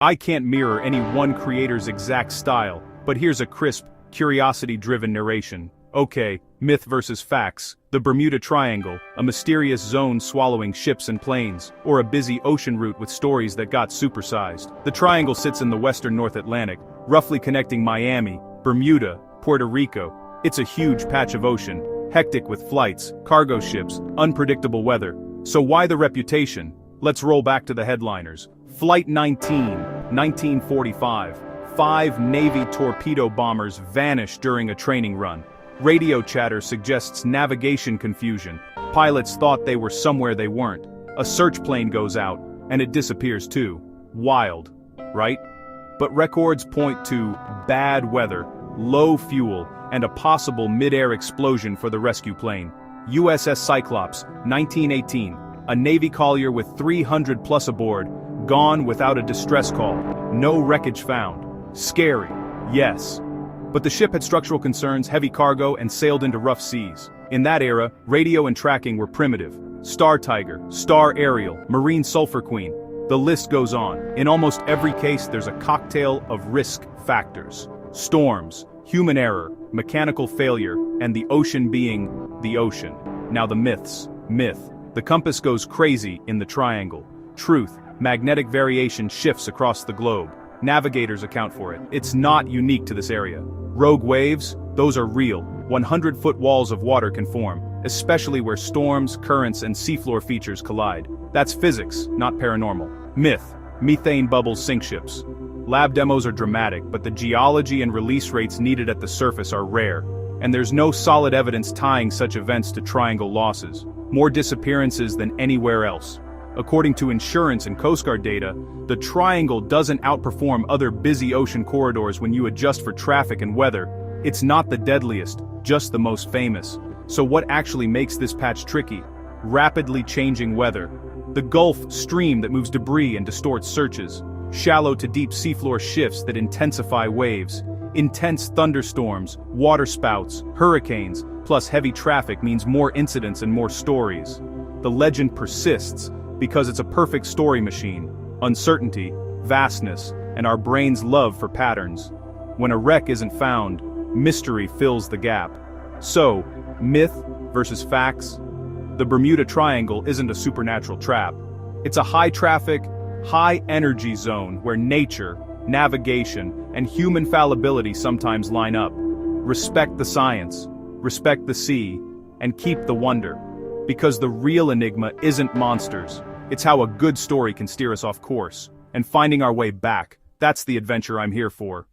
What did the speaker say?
I can't mirror any one creator's exact style, but here's a crisp, curiosity-driven narration. Okay, myth versus facts. The Bermuda Triangle, a mysterious zone swallowing ships and planes, or a busy ocean route with stories that got supersized. The triangle sits in the western North Atlantic, roughly connecting Miami, Bermuda, Puerto Rico. It's a huge patch of ocean, hectic with flights, cargo ships, unpredictable weather. So why the reputation? Let's roll back to the headliners. Flight 19, 1945. 5 Navy torpedo bombers vanished during a training run. Radio chatter suggests navigation confusion. Pilots thought they were somewhere they weren't. A search plane goes out, and it disappears too. Wild, right? But records point to bad weather, low fuel, and a possible mid-air explosion for the rescue plane. USS Cyclops, 1918. A Navy collier with 300 plus aboard, gone without a distress call. No wreckage found. Scary, yes. But the ship had structural concerns, heavy cargo, and sailed into rough seas. In that era, radio and tracking were primitive. Star Tiger, Star Ariel, Marine Sulphur Queen. The list goes on. In almost every case, there's a cocktail of risk factors. Storms, human error, mechanical failure, and the ocean being the ocean. Now the myths. Myth. The compass goes crazy in the triangle. Truth. Magnetic variation shifts across the globe. Navigators account for it. It's not unique to this area. Rogue waves, those are real. 100-foot walls of water can form, especially where storms, currents, and seafloor features collide. That's physics, not paranormal. Myth. Methane bubbles sink ships. Lab demos are dramatic, but the geology and release rates needed at the surface are rare, and there's no solid evidence tying such events to triangle losses. More disappearances than anywhere else. According to insurance and Coast Guard data, the triangle doesn't outperform other busy ocean corridors when you adjust for traffic and weather. It's not the deadliest, just the most famous. So what actually makes this patch tricky? Rapidly changing weather. The Gulf Stream that moves debris and distorts searches. Shallow to deep seafloor shifts that intensify waves. Intense thunderstorms, waterspouts, hurricanes, plus heavy traffic means more incidents and more stories. The legend persists because it's a perfect story machine. Uncertainty, vastness, and our brain's love for patterns. When a wreck isn't found, mystery fills the gap. So, myth versus facts? The Bermuda Triangle isn't a supernatural trap. It's a high-traffic, high-energy zone where nature, navigation, and human fallibility sometimes line up. Respect the science, respect the sea, and keep the wonder. Because the real enigma isn't monsters. It's how a good story can steer us off course. And finding our way back, that's the adventure I'm here for.